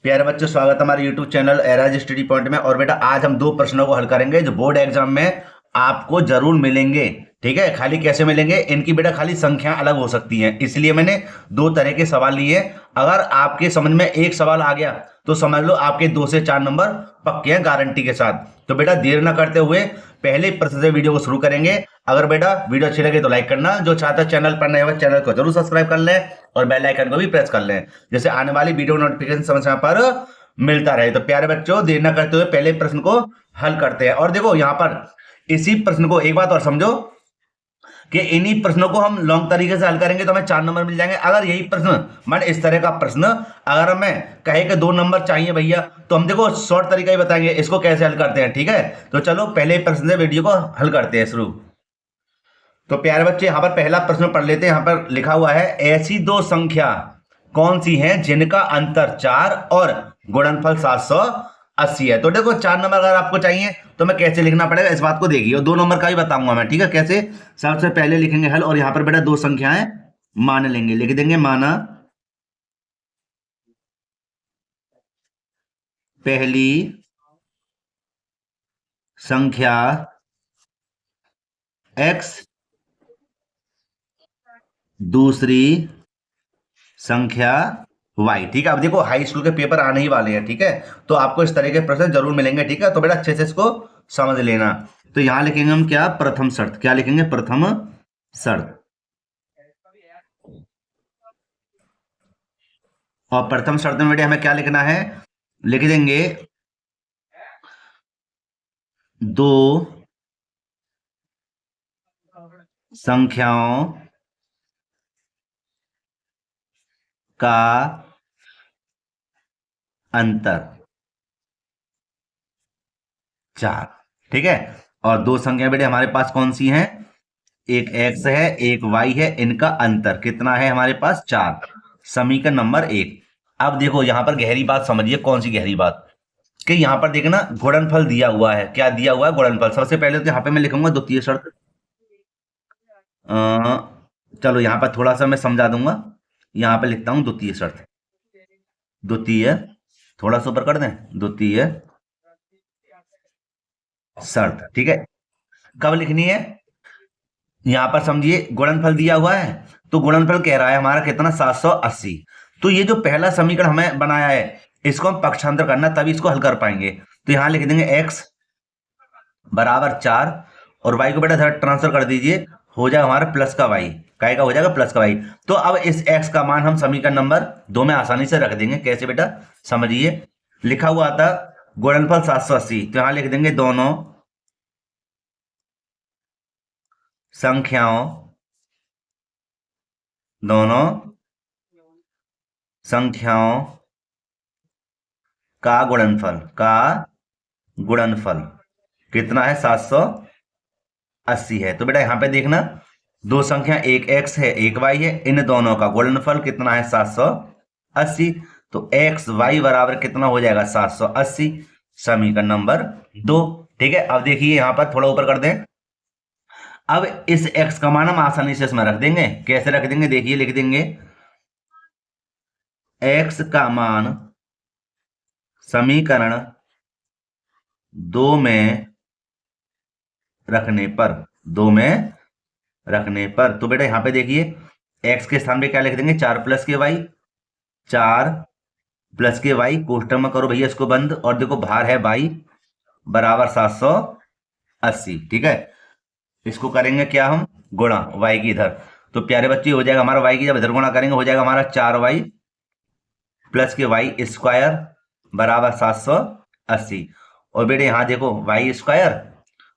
प्यारे बच्चों, स्वागत है हमारे YouTube channel eras study point में। और बेटा आज हम दो प्रश्नों को हल करेंगे जो बोर्ड एग्जाम में आपको जरूर मिलेंगे। ठीक है, खाली कैसे मिलेंगे, इनकी बेटा खाली संख्या अलग हो सकती हैं, इसलिए मैंने दो तरह के सवाल लिए। अगर आपके समझ में एक सवाल आ गया तो समझ लो आपके 2 से 4 नंबर पक्के हैं गारंटी के साथ। तो बेटा देर ना करते हुए पहले प्रश्न से वीडियो को शुरू करेंगे। अगर बेटा वीडियो अच्छी लगे तो लाइक करना, जो छात्र चैनल पर नए हो चैनल को जरूर सब्सक्राइब कर लें और बेल आइकन को भी प्रेस कर लें, जैसे आने वाली वीडियो नोटिफिकेशन समय समय पर मिलता रहे। तो प्यारे बच्चों देर न करते हुए पहले प्रश्न को हल करते हैं। और देखो यहाँ पर इसी प्रश्न को एक बात और समझो कि इन्हीं प्रश्नों को हम लॉन्ग तरीके से हल करेंगे तो हमें 4 नंबर मिल जाएंगे। अगर यही प्रश्न मान इस तरह का प्रश्न अगर हमें कहे कि 2 नंबर चाहिए भैया, तो हम देखो शॉर्ट तरीका ही बताएंगे इसको कैसे हल करते हैं। ठीक है, तो चलो पहले प्रश्न से वीडियो को हल करते हैं शुरू। तो प्यारे बच्चे यहाँ पर पहला प्रश्न पढ़ लेते हैं। यहाँ पर लिखा हुआ है, ऐसी दो संख्या कौन सी हैं जिनका अंतर 4 और गुणनफल 780 है। तो देखो 4 नंबर अगर आपको चाहिए तो मैं कैसे लिखना पड़ेगा इस बात को देखिए, और 2 नंबर का भी बताऊंगा मैं। ठीक है, कैसे सबसे पहले लिखेंगे हल, और यहाँ पर बेटा दो संख्याएं मान लेंगे, लिख देंगे माना पहली संख्या x, दूसरी संख्या y। ठीक है, अब देखो हाई स्कूल के पेपर आने ही वाले हैं। ठीक है, तो आपको इस तरह के प्रश्न जरूर मिलेंगे। ठीक है, तो बेटा अच्छे से इसको समझ लेना। तो यहां लिखेंगे हम क्या, प्रथम शर्त। क्या लिखेंगे, प्रथम शर्त। और प्रथम शर्त में बेटा हमें क्या लिखना है, लिख देंगे दो संख्याओं का अंतर 4। ठीक है, और दो संख्या बेटे हमारे पास कौन सी हैं, एक x है एक y है, इनका अंतर कितना है हमारे पास 4। समीकरण नंबर 1। अब देखो यहां पर गहरी बात समझिए, कौन सी गहरी बात, कि यहां पर देखना गुणनफल दिया हुआ है। क्या दिया हुआ है, गुणनफल। सबसे पहले तो यहां पे मैं लिखूंगा द्वितीय शर्त। चलो यहां पर थोड़ा सा मैं समझा दूंगा, यहां पर लिखता हूं द्वितीय शर्त। द्वितीय, थोड़ा सा ऊपर कर दें, द्वितीय शर्त। ठीक है, कब लिखनी है, यहां पर समझिए गुणनफल दिया हुआ है, तो गुणनफल कह रहा है हमारा कितना 780। तो ये जो पहला समीकरण हमें बनाया है इसको हम पक्षांतर करना, तभी इसको हल कर पाएंगे। तो यहां लिख देंगे x बराबर 4 और y को बेटा इधर ट्रांसफर कर दीजिए, हो जाएगा हमारा प्लस का y। काय का हो जाएगा प्लस का y। तो अब इस x का मान हम समीकरण नंबर 2 में आसानी से रख देंगे। कैसे बेटा समझिए, लिखा हुआ था गुणनफल 780, तो यहां लिख देंगे दोनों संख्याओं दोनों संख्याओं का गुणनफल कितना है 780 है। तो बेटा यहां पे देखना दो संख्या, एक x है एक y है, इन दोनों का गुणनफल कितना है 780। तो x y बराबर कितना हो जाएगा 780, समीकरण नंबर 2। ठीक है, अब देखिए यहां पर थोड़ा ऊपर कर दें। अब इस x का मान हम आसानी से इसमें रख देंगे। कैसे रख देंगे, देखिए लिख देंगे x का मान समीकरण 2 में रखने पर तो बेटा यहां पे देखिए x के स्थान पे क्या लिख देंगे, 4 प्लस के वाई, 4 प्लस के वाई, कोष्टक में करो भैया इसको बंद, और देखो भार है y बराबर 780। ठीक है, इसको करेंगे क्या हम, गुणा y की इधर। तो प्यारे बच्चे हो जाएगा हमारा y की जब इधर गुणा करेंगे हो जाएगा हमारा 4y प्लस के वाई स्क्वायर बराबर 780। और बेटे यहां देखो वाई स्क्वायर,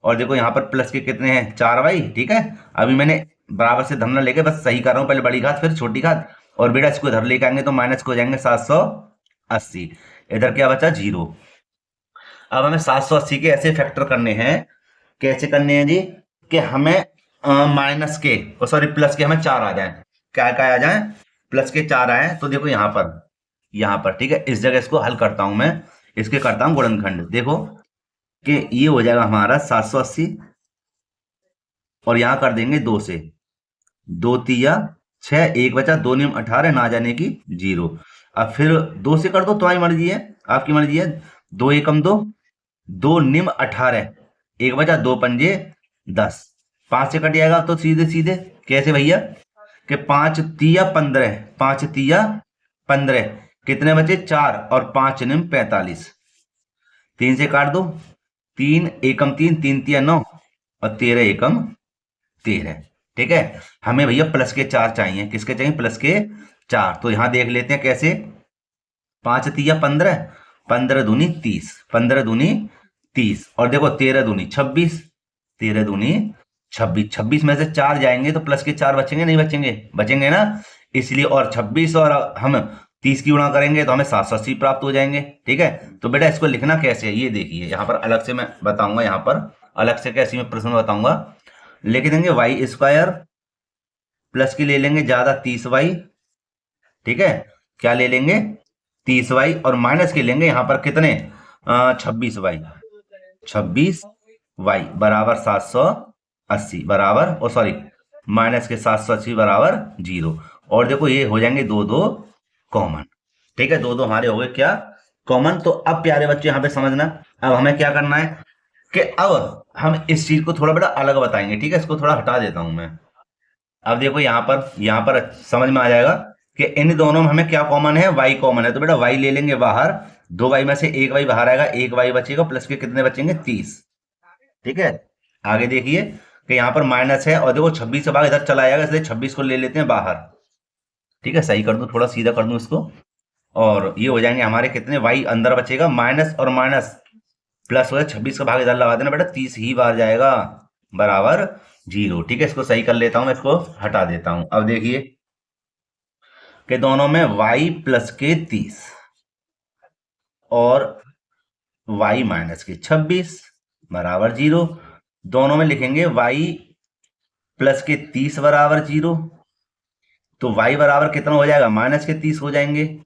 और देखो यहां पर प्लस के कितने हैं 4y। ठीक है, अभी मैंने बराबर से धरना लेके बस सही कर रहा हूं, पहले बड़ी घात फिर छोटी घात, और बेटा इसको इधर लेके आएंगे तो माइनस को हो जाएंगे 780। इधर क्या बचा 0। अब हमें 780 के ऐसे फैक्टर करने हैं, कैसे करने हैं जी, कि हमें माइनस के सॉरी प्लस के हमें 4 आ जाए। क्या क्या आ जाए, प्लस के 4 आए। तो देखो यहां पर ठीक है, इस जगह इसको हल करता हूं मैं, इसके करता हूं गुणनखंड। देखो कि ये हो जाएगा हमारा 780, और यहां कर देंगे 2 से, 2 तिया 6, 1 बचा 2 नियम 18, ना जाने की 0। अब फिर 2 से कर दो, तुम्हारी मर्जी है, आपकी मर्जी है। 2 एकम 2, 2 निम 18, 1 बचा 2 पंजे 10, 5 से कट जाएगा तो सीधे सीधे कैसे भैया कि 5 तिया 15, 5 तिया 15, कितने बचे 4 और 5 निम 45, 3 से काट दो, 3 एकम 3, 3 तिया 9 और 13 एकम 13। ठीक है, हमें भैया प्लस के 4 चाहिए, किसके चाहिए, प्लस के 4। तो यहां देख लेते हैं कैसे, 5 तिया 15, 15 दूनी 30, 15 दूनी 30, और देखो 13 दूनी 26, 13 दूनी 26, 26 में से 4 जाएंगे तो प्लस के 4 बचेंगे, नहीं बचेंगे, बचेंगे ना, इसलिए। और 26 और हम 30 की गुणा करेंगे तो हमें 780 प्राप्त हो जाएंगे। ठीक है, तो बेटा इसको लिखना कैसे है ये देखिए, यहाँ पर अलग से मैं बताऊंगा, यहाँ पर अलग से कैसे मैं प्रश्न बताऊंगा। लिख देंगे वाई स्क्वायर, प्लस की ले लेंगे ज्यादा 30y, ठीक है, क्या ले लेंगे 30y, और माइनस के लेंगे यहाँ पर कितने 26y, 26y बराबर 780 बराबर, और सॉरी माइनस के 780 बराबर 0। और देखो ये हो जाएंगे 2 2 कॉमन। ठीक है, 2 2 हमारे हो गए क्या कॉमन। तो अब प्यारे बच्चे यहाँ पे समझना, अब हमें क्या करना है कि अब हम इस चीज को थोड़ा बड़ा अलग बताएंगे। ठीक है, इसको थोड़ा हटा देता हूं मैं। अब देखो यहाँ पर समझ में आ जाएगा कि इन दोनों में हमें क्या कॉमन है, y कॉमन है। तो बेटा y ले लेंगे बाहर, 2y में से 1y बाहर आएगा, 1y बचेगा, प्लस के कितने बचेंगे 30। ठीक है, आगे देखिए कि यहाँ पर माइनस है, और देखो 26 से भाग इधर चला जाएगा, इसलिए 26 को ले लेते हैं बाहर। ठीक है, सही कर दूं, थोड़ा सीधा कर दूं इसको, और ये हो जाएंगे हमारे कितने, y अंदर बचेगा, माइनस और माइनस प्लस हो जाए, 26 का भाग इधर लगा देना बेटा, 30 ही बाहर जाएगा बराबर 0। ठीक है, इसको सही कर लेता हूं मैं, इसको हटा देता हूं। अब देखिए कि दोनों में y प्लस के 30 और y माइनस के 26 बराबर 0। दोनों में लिखेंगे y प्लस के 30 बराबर 0, तो y बराबर कितना हो जाएगा, माइनस के 30 हो जाएंगे,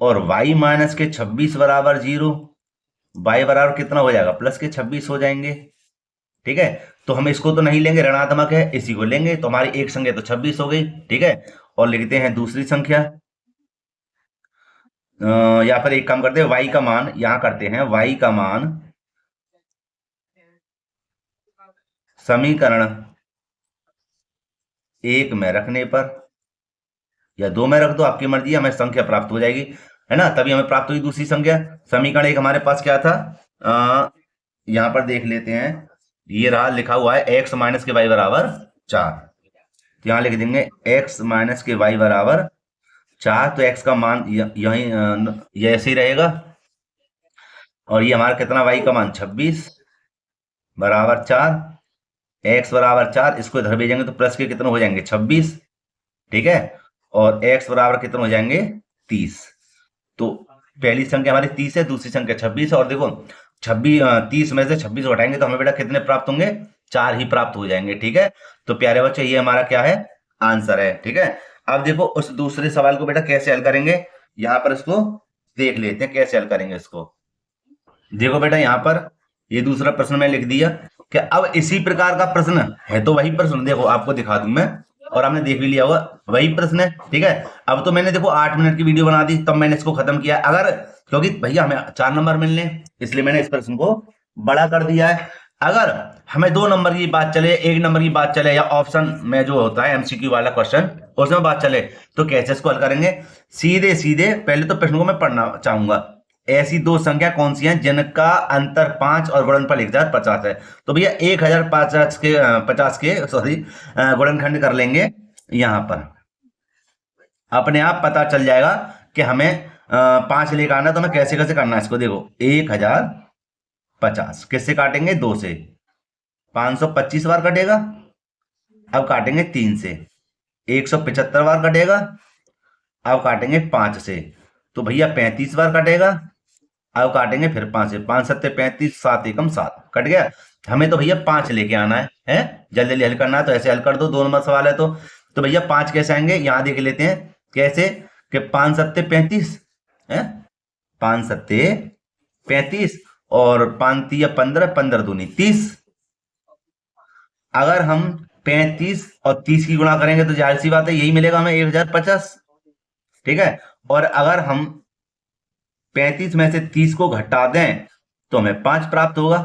और y माइनस के 26 बराबर 0, y बराबर कितना हो जाएगा, प्लस के 26 हो जाएंगे। ठीक है, तो हम इसको तो नहीं लेंगे, ऋणात्मक है, इसी को लेंगे, तो हमारी एक संख्या तो 26 हो गई। ठीक है, और लिखते हैं दूसरी संख्या, यहाँ पर एक काम करते हैं, y का मान यहां करते हैं, y का मान समीकरण 1 में रखने पर, या 2 में रख दो, आपकी मर्जी है, हमें संख्या प्राप्त हो जाएगी, है ना, तभी हमें प्राप्त हुई दूसरी संख्या। समीकरण 1 हमारे पास क्या था, यहां पर देख लेते हैं, ये रहा लिखा हुआ है x माइनस के y बराबर 4, तो यहां लिख देंगे x माइनस के y बराबर 4, तो x का मान यही ऐसे ही रहेगा, और ये हमारा कितना, y का मान 26 बराबर 4, x बराबर 4, इसको इधर भेजेंगे तो प्लस के कितने हो जाएंगे 26। ठीक है, और x बराबर कितने हो जाएंगे 30। तो पहली संख्या हमारी 30 है, दूसरी संख्या 26 है, और देखो 30 में से 26 घटाएंगे तो हमें बेटा कितने प्राप्त होंगे, 4 ही प्राप्त हो जाएंगे। ठीक है, तो प्यारे बच्चे ये हमारा क्या है, आंसर है। ठीक है, अब देखो उस दूसरे सवाल को बेटा कैसे हल करेंगे, यहां पर इसको देख लेते हैं कैसे हल करेंगे इसको। देखो बेटा यहाँ पर ये दूसरा प्रश्न मैं लिख दिया कि अब इसी प्रकार का प्रश्न है, तो वही प्रश्न देखो आपको दिखा दूं मैं, और आपने देख भी लिया होगा, वही प्रश्न है। ठीक है, अब तो मैंने देखो 8 मिनट की वीडियो बना दी, तब मैंने इसको खत्म किया, अगर क्योंकि भैया हमें 4 नंबर मिलने, इसलिए मैंने इस प्रश्न को बड़ा कर दिया है। अगर हमें 2 नंबर की बात चले, 1 नंबर की बात चले, या ऑप्शन में जो होता है एमसीक्यू वाला क्वेश्चन उसमें बात चले, तो कैसे इसको हल करेंगे, सीधे सीधे पहले तो प्रश्न को मैं पढ़ना चाहूंगा। ऐसी 2 संख्या कौन सी हैं जिनका अंतर 5 और गुणनफल 1050 है, तो भैया 1050 के सॉरी गुणनखंड कर लेंगे, यहां पर अपने आप पता चल जाएगा कि हमें 5 लेकर आना, तो हमें कैसे कैसे करना है इसको। देखो 1050 किससे काटेंगे, 2 से, 525 बार कटेगा, अब काटेंगे 3 से, 175 बार कटेगा, अब काटेंगे 5 से, तो भैया 35 बार कटेगा, अब काटेंगे फिर 5 से, 5 सत्ते 35, 7 एकम 7, कट गया। हमें तो भैया 5 लेके आना है जल्दी जल्दी हल करना है, तो ऐसे हल कर दो, 2 नंबर सवाल है तो भैया 5 कैसे आएंगे, यहां देख लेते हैं कैसे, कि 5 सत्ते 35 है, 5 सत्ते 35, और 5 तिया 15, 15 दूनी 30। अगर हम 35 और 30 की गुणा करेंगे तो जाहिर सी बात है यही मिलेगा हमें 1050। ठीक है। और अगर हम 35 में से 30 को घटा दें तो हमें 5 प्राप्त होगा।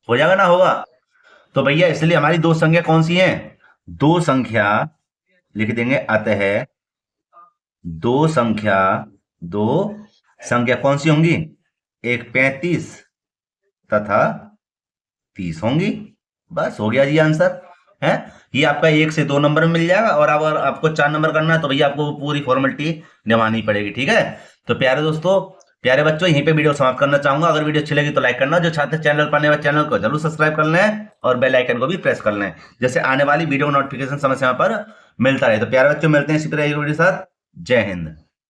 हो जाएगा ना, होगा। तो भैया इसलिए हमारी दो संख्या कौन सी है, दो संख्या लिख देंगे, अतः दो संख्या, दो संख्या कौन सी होंगी, एक 35 तथा 30 होंगी। बस हो गया जी आंसर है। ये आपका 1 से 2 नंबर में मिल जाएगा, और अगर आपको 4 नंबर करना है तो भैया आपको पूरी फॉर्मेलिटी निभानी पड़ेगी। ठीक है। तो प्यारे दोस्तों, प्यारे बच्चों, यहीं पे वीडियो समाप्त करना चाहूंगा। अगर वीडियो अच्छी लगी तो लाइक करना, जो छात्र चैनल पर नए हैं चैनल को जरूर सब्सक्राइब कर लें और बेल आइकन को भी प्रेस कर लें, जैसे आने वाली वीडियो नोटिफिकेशन समय समय पर मिलता रहे। तो प्यारे बच्चों, मिलते हैं इसी तरह एक वीडियो के साथ। जय हिंद।